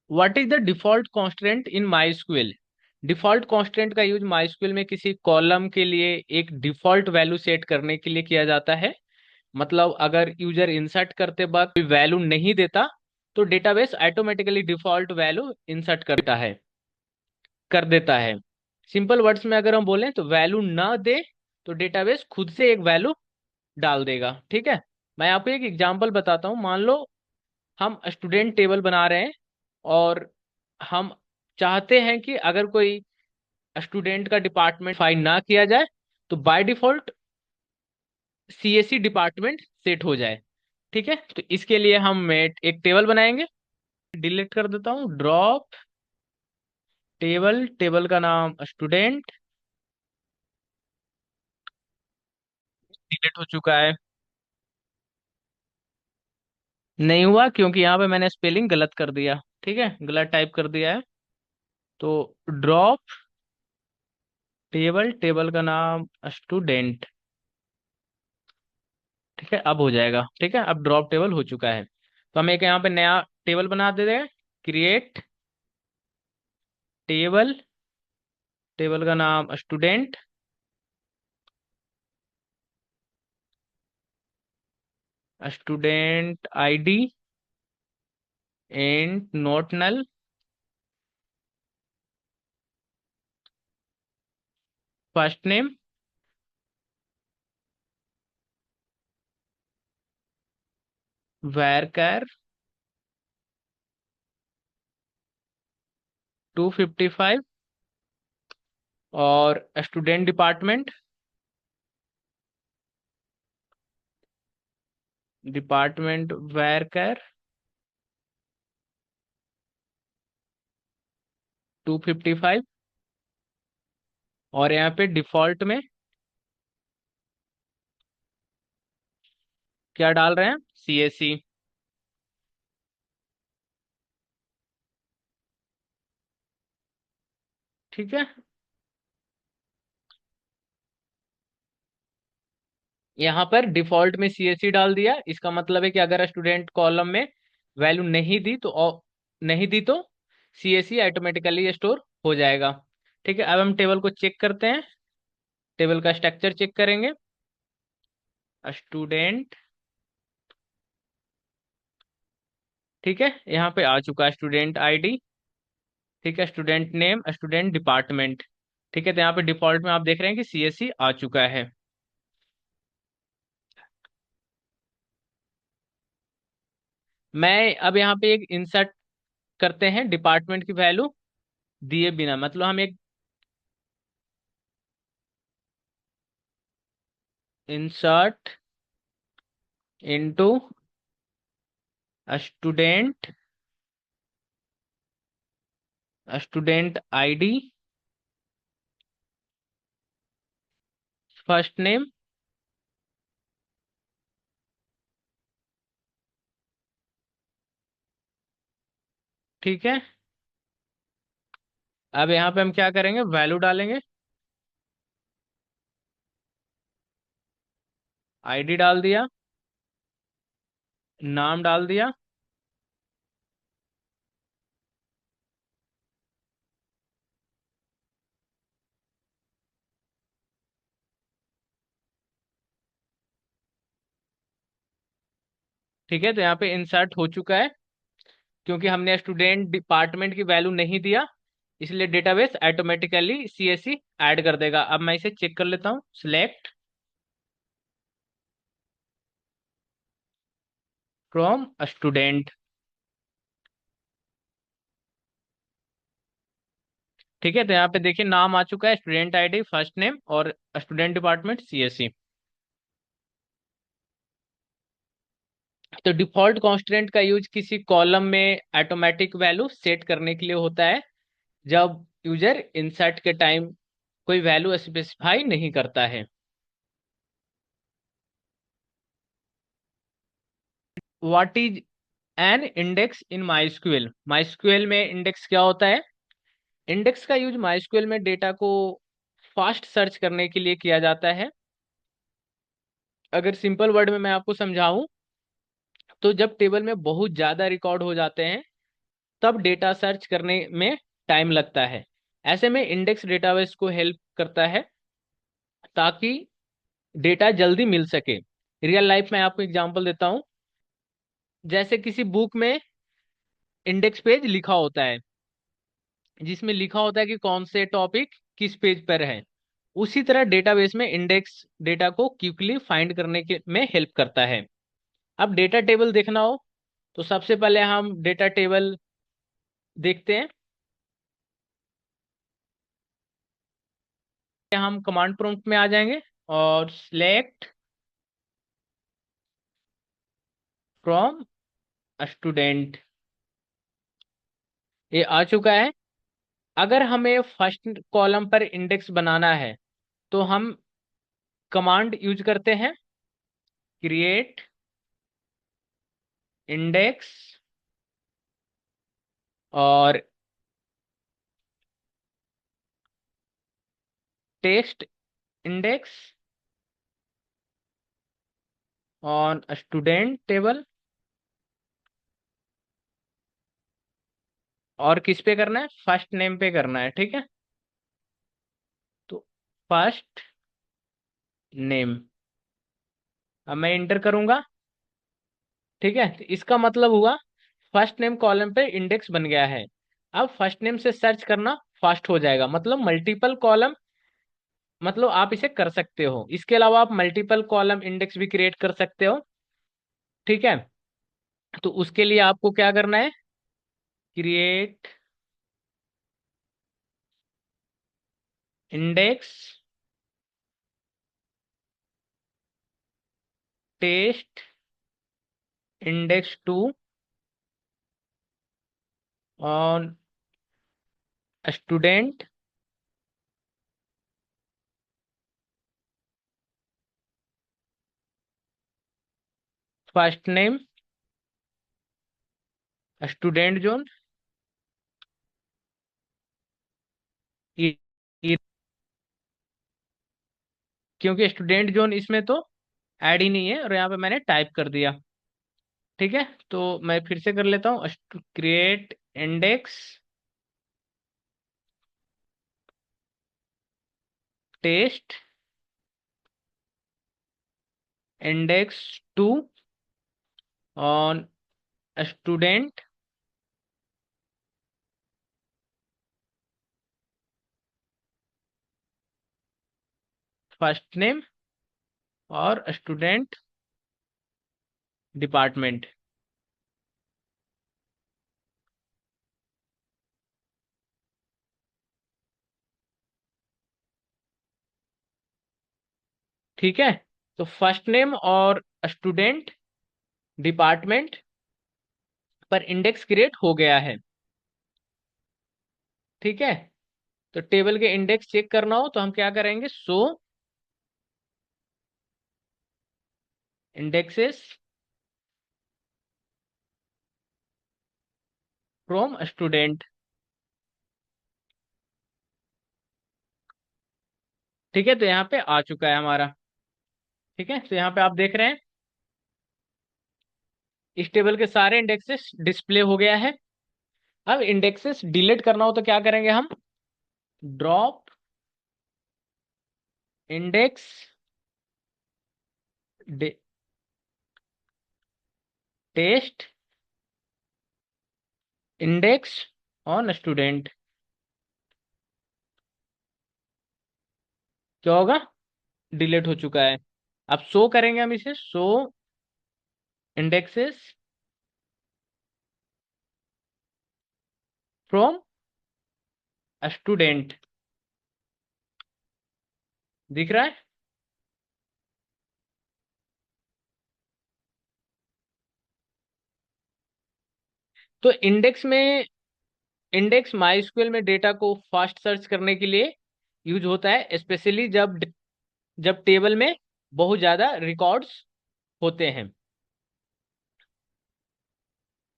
What is the default constant in my? Default constant का use MySQL में किसी column के लिए एक डिफॉल्ट वैल्यू सेट करने के लिए किया जाता है। मतलब अगर यूजर इंसर्ट करते वक्त कोई वैल्यू नहीं देता तो database automatically default value insert कर देता है। सिंपल वर्ड्स में अगर हम बोलें तो वैल्यू ना दे तो डेटाबेस खुद से एक वैल्यू डाल देगा। ठीक है, मैं आपको एक एग्जांपल बताता हूँ। मान लो हम स्टूडेंट टेबल बना रहे हैं और हम चाहते हैं कि अगर कोई स्टूडेंट का डिपार्टमेंट फाइंड ना किया जाए तो by default CSC department set हो जाए। ठीक है, तो इसके लिए हम एक टेबल बनाएंगे। डिलीट कर देता हूँ, ड्रॉप टेबल, टेबल का नाम स्टूडेंट। डिलीट हो चुका है। नहीं हुआ क्योंकि यहाँ पे मैंने स्पेलिंग गलत कर दिया। ठीक है, गलत टाइप कर दिया है। तो ड्रॉप टेबल, टेबल का नाम स्टूडेंट। ठीक है, अब हो जाएगा। ठीक है, अब ड्रॉप टेबल हो चुका है। तो हम एक यहाँ पे नया टेबल बना देते हैं। क्रिएट टेबल, टेबल का नाम student. Student ID and not null. First name varchar 255 और स्टूडेंट डिपार्टमेंट, डिपार्टमेंट varchar 255। और यहाँ पे डिफॉल्ट में क्या डाल रहे हैं? सीएससी। ठीक है, यहाँ पर डिफॉल्ट में सीएससी डाल दिया। इसका मतलब है कि अगर स्टूडेंट कॉलम में वैल्यू नहीं दी तो सीएससी ऑटोमेटिकली स्टोर हो जाएगा। ठीक है, अब हम टेबल को चेक करते हैं। टेबल का स्ट्रक्चर चेक करेंगे। स्टूडेंट, ठीक है, यहाँ पे आ चुका है स्टूडेंट आईडी। ठीक है, स्टूडेंट नेम, स्टूडेंट डिपार्टमेंट। ठीक है, तो यहाँ पे डिफॉल्ट में आप देख रहे हैं कि सीएससी आ चुका है। मैं अब यहाँ पे एक इंसर्ट करते हैं डिपार्टमेंट की वैल्यू दिए बिना। मतलब हम एक insert into student, student ID, first name. ठीक है, अब यहाँ पे हम क्या करेंगे? वैल्यू डालेंगे। आईडी डाल दिया, नाम डाल दिया। ठीक है, तो यहाँ पे इंसर्ट हो चुका है। क्योंकि हमने स्टूडेंट डिपार्टमेंट की वैल्यू नहीं दिया इसलिए डेटाबेस ऑटोमेटिकली सीएससी ऐड कर देगा। अब मैं इसे चेक कर लेता हूँ। Select from student. ठीक है, तो यहाँ पे देखिए नाम आ चुका है, स्टूडेंट आईडी, फर्स्ट नेम और स्टूडेंट डिपार्टमेंट सीएससी। तो डिफॉल्ट कांस्टेंट का यूज किसी कॉलम में ऑटोमेटिक वैल्यू सेट करने के लिए होता है जब यूजर इंसर्ट के टाइम कोई वैल्यू स्पेसिफाई नहीं करता है। What is an index in MySQL? MySQL में इंडेक्स क्या होता है? इंडेक्स का यूज माइस्क्यूएल में डेटा को फास्ट सर्च करने के लिए किया जाता है। अगर सिंपल वर्ड में मैं आपको समझाऊं तो जब टेबल में बहुत ज्यादा रिकॉर्ड हो जाते हैं तब डेटा सर्च करने में टाइम लगता है। ऐसे में इंडेक्स डेटाबेस को हेल्प करता है ताकि डेटा जल्दी मिल सके। रियल लाइफ में आपको एग्जांपल देता हूँ। जैसे किसी बुक में इंडेक्स पेज लिखा होता है, जिसमें लिखा होता है कि कौन से टॉपिक किस पेज पर है। उसी तरह डेटाबेस में इंडेक्स डेटा को क्विकली फाइंड करने के में हेल्प करता है। अब डेटा टेबल देखना हो तो सबसे पहले हम डेटा टेबल देखते हैं। हम कमांड प्रॉम्प्ट में आ जाएंगे और सिलेक्ट फ्रॉम स्टूडेंट, ये आ चुका है। अगर हमें फर्स्ट कॉलम पर इंडेक्स बनाना है तो हम कमांड यूज करते हैं, क्रिएट इंडेक्स और test index on student table. और किस पे करना है? फर्स्ट नेम पे करना है, ठीक है। तो फर्स्ट नेम, अब मैं इंटर करूंगा, ठीक है। तो इसका मतलब हुआ फर्स्ट नेम कॉलम पे इंडेक्स बन गया है। अब फर्स्ट नेम से सर्च करना फास्ट हो जाएगा, मतलब मल्टीपल कॉलम, मतलब आप इसे कर सकते हो। इसके अलावा आप मल्टीपल कॉलम इंडेक्स भी क्रिएट कर सकते हो, ठीक है। तो उसके लिए आपको क्या करना है? Create index test index two on student first name student zone. क्योंकि स्टूडेंट जोन इसमें तो ऐड ही नहीं है और यहाँ पे मैंने टाइप कर दिया, ठीक है। तो मैं फिर से कर लेता हूँ, create index test index two on student first name और स्टूडेंट डिपार्टमेंट। ठीक है। तो फर्स्ट नेम और स्टूडेंट डिपार्टमेंट पर इंडेक्स क्रिएट हो गया है, ठीक है। तो टेबल के इंडेक्स चेक करना हो तो हम क्या करेंगे? शो इंडेक्सेस फ्रॉम स्टूडेंट, ठीक है। तो यहाँ पे आ चुका है हमारा, ठीक है। तो यहाँ पे आप देख रहे हैं इस टेबल के सारे इंडेक्सेस डिस्प्ले हो गया है। अब इंडेक्सेस डिलीट करना हो तो क्या करेंगे हम? Drop index test index on student. क्या होगा? डिलीट हो चुका है। अब शो करेंगे हम इसे, शो इंडेक्सेस फ्रॉम स्टूडेंट, दिख रहा है। तो इंडेक्स में, इंडेक्स माइस्क्यूएल में डेटा को फास्ट सर्च करने के लिए यूज होता है, स्पेशली जब जब टेबल में बहुत ज्यादा रिकॉर्ड्स होते हैं।